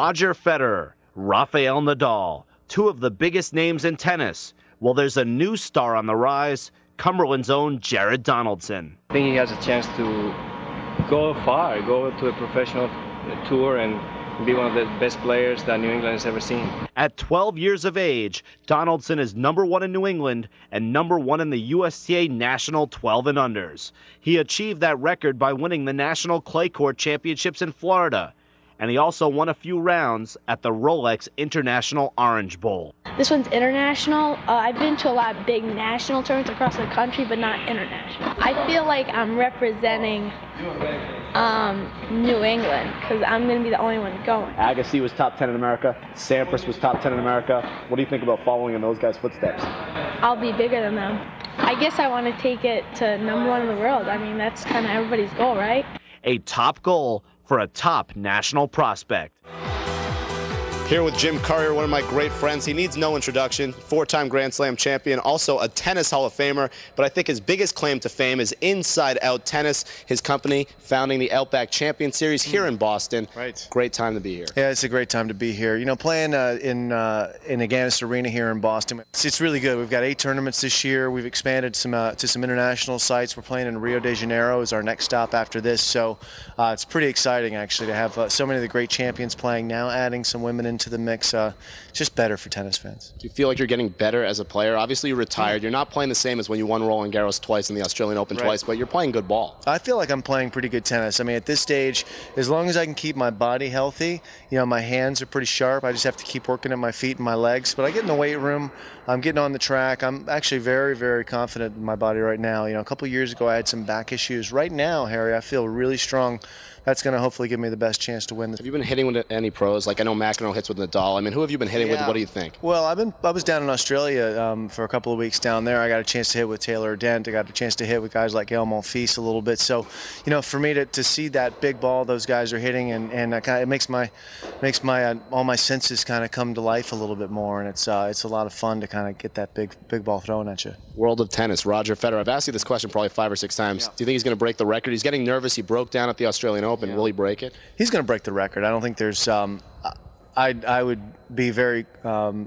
Roger Federer, Rafael Nadal, two of the biggest names in tennis. Well, there's a new star on the rise, Cumberland's own Jared Donaldson. I think he has a chance to go far, go to a professional tour and be one of the best players that New England has ever seen. At 12 years of age, Donaldson is #1 in New England and #1 in the USTA National 12 and Unders. He achieved that record by winning the National Clay Court Championships in Florida. And he also won a few rounds at the Rolex International Orange Bowl. This one's international. I've been to a lot of big national tournaments across the country, but not international. I feel like I'm representing New England because I'm going to be the only one going. Agassi was top 10 in America. Sampras was top 10 in America. What do you think about following in those guys' footsteps? I'll be bigger than them. I guess I want to take it to #1 in the world. I mean, that's kind of everybody's goal, right? A top goal for a top national prospect. Here with Jim Courier, one of my great friends. He needs no introduction, 4-time Grand Slam champion, also a tennis Hall of Famer. But I think his biggest claim to fame is Inside Out Tennis, his company founding the Outback Champion Series here in Boston. Right. Great time to be here. Yeah, it's a great time to be here. You know, playing in Aganis Arena here in Boston, it's really good. We've got 8 tournaments this year. We've expanded to some international sites. We're playing in Rio de Janeiro as our next stop after this. So it's pretty exciting, actually, to have so many of the great champions playing now, adding some women into the mix. Just better for tennis fans. Do you feel like you're getting better as a player? Obviously, you're retired. You're not playing the same as when you won Roland Garros twice and the Australian Open twice, but you're playing good ball. I feel like I'm playing pretty good tennis. I mean, at this stage, as long as I can keep my body healthy, you know, my hands are pretty sharp. I just have to keep working at my feet and my legs. But I get in the weight room. I'm getting on the track. I'm actually very, very confident in my body right now. You know, a couple of years ago, I had some back issues. Right now, Harry, I feel really strong. That's going to hopefully give me the best chance to win. Have you been hitting with any pros? Like, I know McEnroe hits with Nadal. I mean, who have you been hitting with? What do you think? Well, I was down in Australia for a couple of weeks down there. I got a chance to hit with Taylor Dent. I got a chance to hit with guys like Gael Monfils a little bit. So, you know, for me to see that big ball those guys are hitting, and it makes my all my senses kind of come to life a little bit more, and it's a lot of fun to kind of get that big ball thrown at you. World of tennis, Roger Federer. I've asked you this question probably 5 or 6 times. Do you think he's going to break the record? He's getting nervous. He broke down at the Australian Open. Will he break it? He's going to break the record. I don't think there's I would be very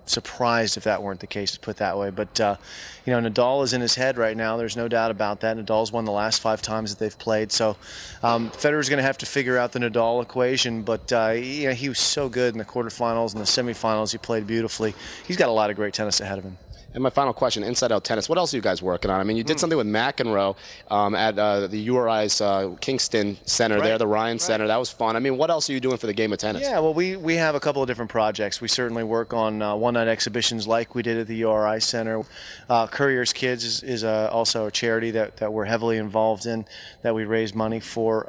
surprised if that weren't the case, to put it that way. But, you know, Nadal is in his head right now. There's no doubt about that. Nadal's won the last 5 times that they've played. So Federer's going to have to figure out the Nadal equation. But, you know, he was so good in the quarterfinals and the semifinals. He played beautifully. He's got a lot of great tennis ahead of him. And my final question, Inside Out Tennis, what else are you guys working on? I mean, you did something with McEnroe at the URI's Kingston Center there, the Ryan Center. That was fun. I mean, what else are you doing for the game of tennis? Yeah, well, we have a couple of different projects. We certainly work on one-night exhibitions like we did at the URI Center. Courier's Kids is also a charity that we're heavily involved in, that we raise money for.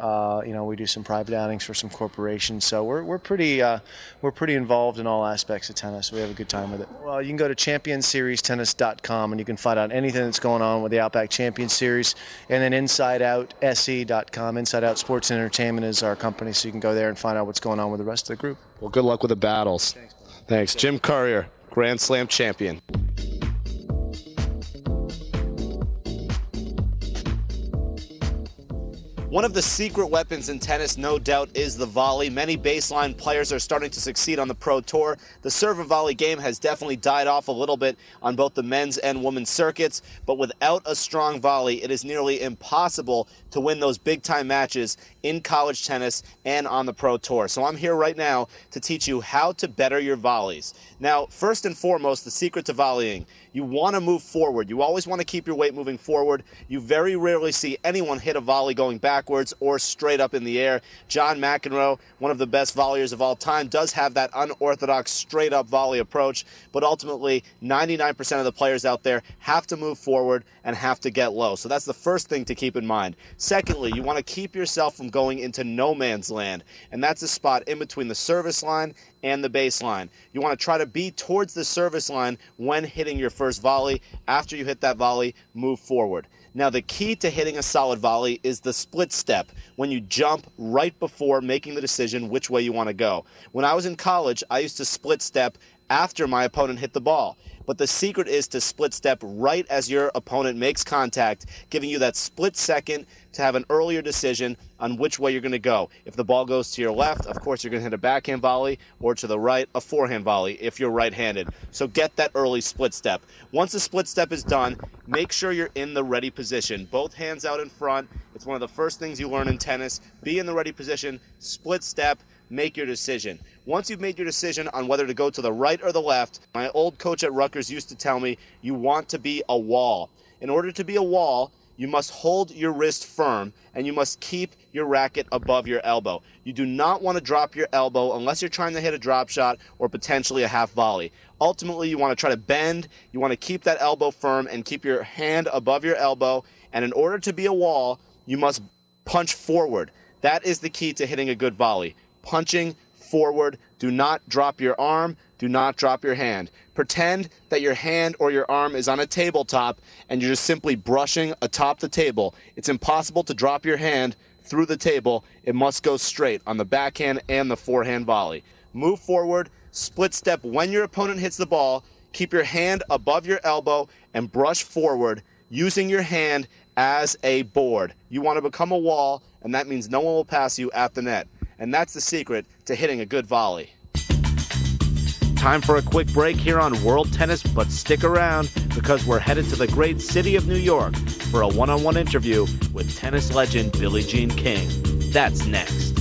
You know, we do some private outings for some corporations. So we're pretty involved in all aspects of tennis. We have a good time with it. Well, you can go to championseriestennis.com and you can find out anything that's going on with the Outback Champion Series. And then InsideOutSE.com. Inside Out Sports and Entertainment is our company, so you can go there and find out what's going on with the rest of the group. Well, good luck with the battles. Thanks. Jim Courier, Grand Slam champion. One of the secret weapons in tennis, no doubt, is the volley. Many baseline players are starting to succeed on the Pro Tour. The serve and volley game has definitely died off a little bit on both the men's and women's circuits, but without a strong volley, it is nearly impossible to win those big-time matches in college tennis and on the Pro Tour. So I'm here right now to teach you how to better your volleys. Now, first and foremost, the secret to volleying. You want to move forward. You always want to keep your weight moving forward. You very rarely see anyone hit a volley going backwards or straight up in the air. John McEnroe, one of the best volleyers of all time, does have that unorthodox straight-up volley approach, but ultimately 99% of the players out there have to move forward and have to get low. So that's the first thing to keep in mind. Secondly, you want to keep yourself from going into no man's land, and that's a spot in between the service line and the baseline. You want to try to be towards the service line when hitting your first volley. After you hit that volley, move forward. Now, the key to hitting a solid volley is the split step, when you jump right before making the decision which way you want to go. When I was in college, I used to split step after my opponent hit the ball. But the secret is to split step right as your opponent makes contact, giving you that split second to have an earlier decision on which way you're going to go. If the ball goes to your left, of course you're going to hit a backhand volley, or to the right, a forehand volley if you're right-handed. So get that early split step. Once the split step is done, make sure you're in the ready position. Both hands out in front. It's one of the first things you learn in tennis. Be in the ready position, split step, make your decision. Once you've made your decision on whether to go to the right or the left, my old coach at Rutgers used to tell me, you want to be a wall. In order to be a wall, you must hold your wrist firm and you must keep your racket above your elbow. You do not want to drop your elbow unless you're trying to hit a drop shot or potentially a half volley. Ultimately, you want to try to bend, you want to keep that elbow firm and keep your hand above your elbow. And in order to be a wall, you must punch forward. That is the key to hitting a good volley. Punching forward. Do not drop your arm. Do not drop your hand. Pretend that your hand or your arm is on a tabletop and you're just simply brushing atop the table. It's impossible to drop your hand through the table. It must go straight on the backhand and the forehand volley. Move forward, split step when your opponent hits the ball. Keep your hand above your elbow and brush forward using your hand as a board. You want to become a wall, and that means no one will pass you at the net. And that's the secret to hitting a good volley. Time for a quick break here on World Tennis, but stick around because we're headed to the great city of New York for a one-on-one interview with tennis legend Billie Jean King. That's next.